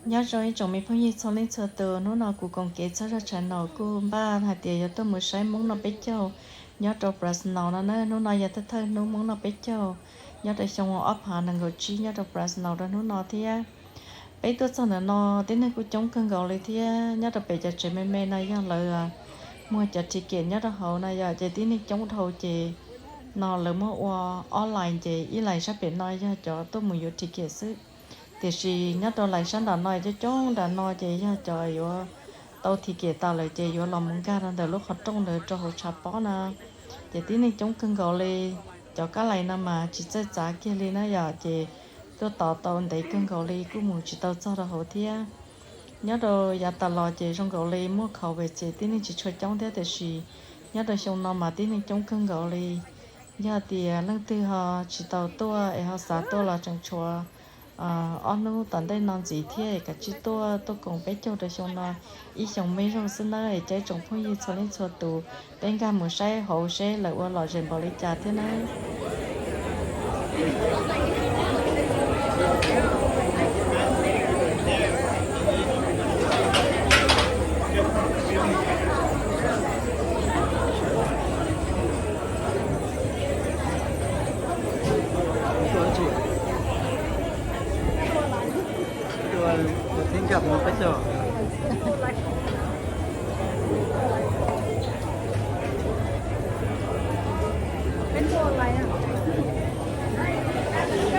nhớ rồi chồng mình phong như xong lên chờ từ nó nào cũng còn kế cho ra trận nào cô ba hạt tiền giờ tôi mới sai muốn nó bé châu nhớ trong Brazil nào nó nói giờ tôi thấy nó muốn nó bé châu nhớ trong xong ấp hà năng gọi chi nhớ trong Brazil nào đó nó nói thì bây tôi sau này nó đến nay cũng chống cơn gạoเลยthì nhớ trong bây giờ chị mẹ này giờ là mua chợ chị kiện nhớ trong hậu này giờ chị đến nay chống thầu chị nó là mua online chị ý lại sắp bị nói giờ cho tôi mua vô chị kiện xứ thì chỉ nhớ tôi lại sáng đã nói cho chó đã nói chị cho trời vô tao thì kể tao lại chị vô lòng muốn ca từ lúc họ trong đời cho họ chập bó nè chị tí này chống cưng gạo li cho cá này nè mà chỉ chơi giá kia li nó giờ chị tôi tao tao để cưng gạo li cũng muốn chỉ tao cho ra hậu thia nhớ rồi giờ tao lo chị trong gạo li mua khẩu về chị tí này chỉ chơi chống thế thì chỉ nhớ rồi xong nó mà tí này chống cưng gạo li giờ thì lần thứ họ chỉ tao tôi họ xả tôi là chẳng chùa anh nó tận đây non gì thế cả chỉ tôi còn bé châu để xong nó ý xong mấy rau xin nó để trái trồng phong như cho nên cho tụ bên cạnh một sai hậu sai lại qua lò rèn bảo lý trà thế này Xin gặp một cái chỗ. Cái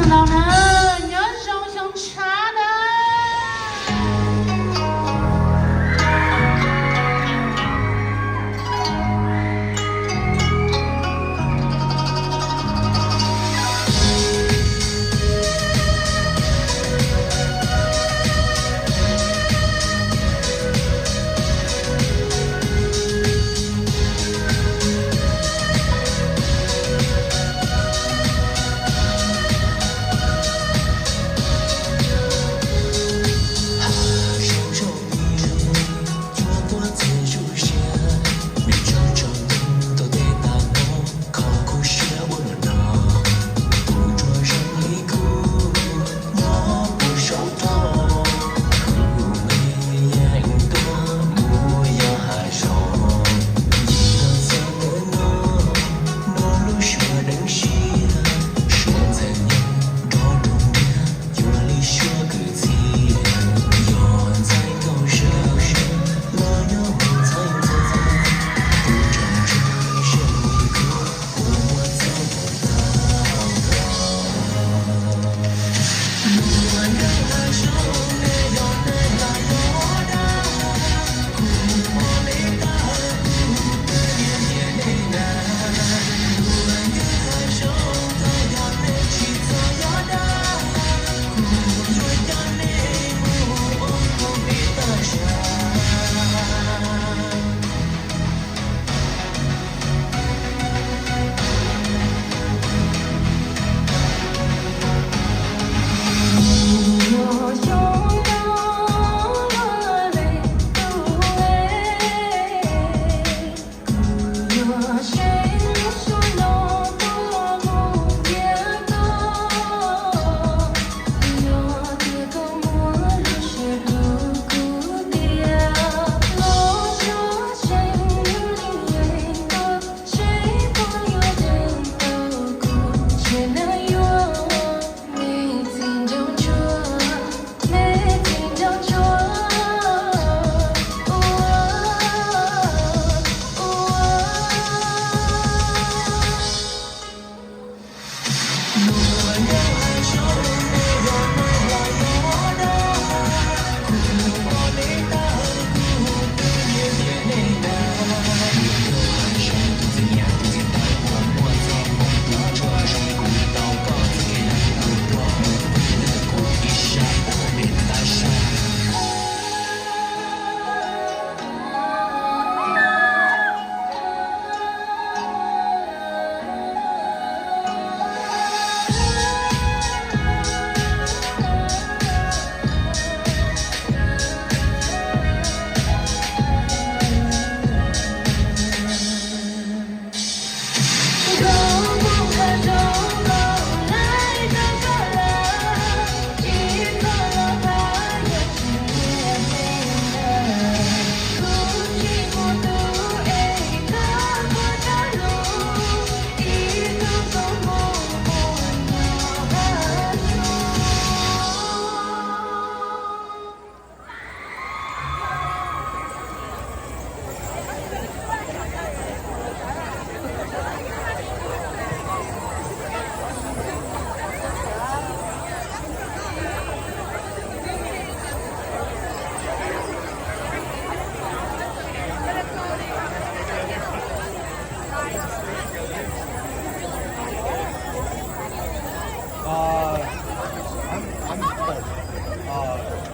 nào nè nhớ trong trong cha nè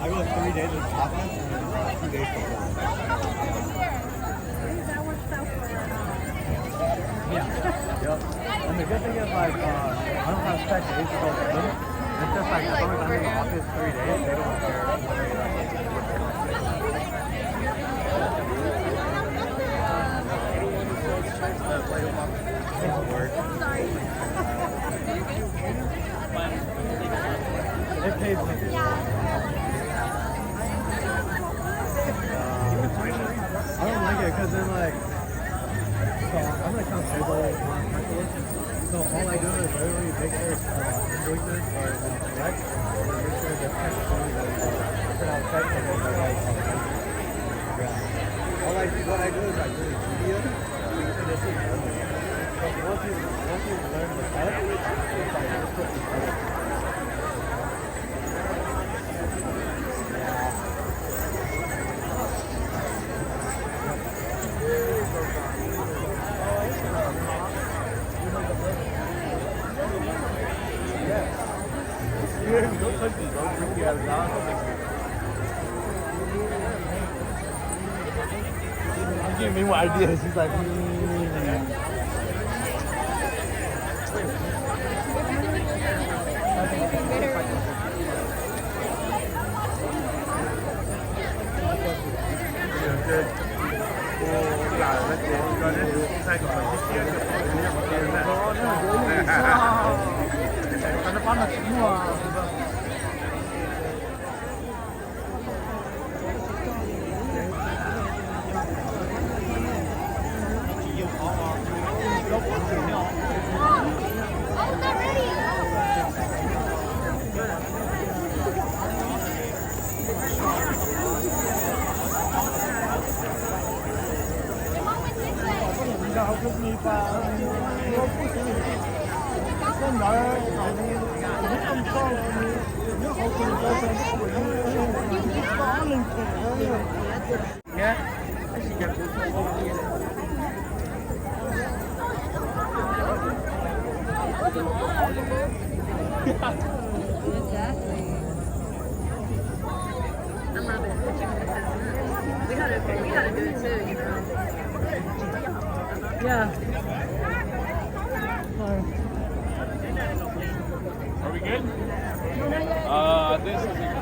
I go 3 days with confidence and then 2 days before. Yeah. Yep. And the good thing is like I don't have set days to go to them. It's just like as long as I'm in the office 3 days, they don't care what they It pays me. I don't like it because then like, so I'm an account payable specialist. So all I do is literally make sure invoices are correct, and make sure the text is put out checks and things like that. Yeah. What I do is I do is video. This is only. So once you learn the steps, it's like it's pretty good. Don't touch these, don't drink the out of I'm giving me more ideas. He's like, We gotta do it too, you know. Yeah. Are we good? This is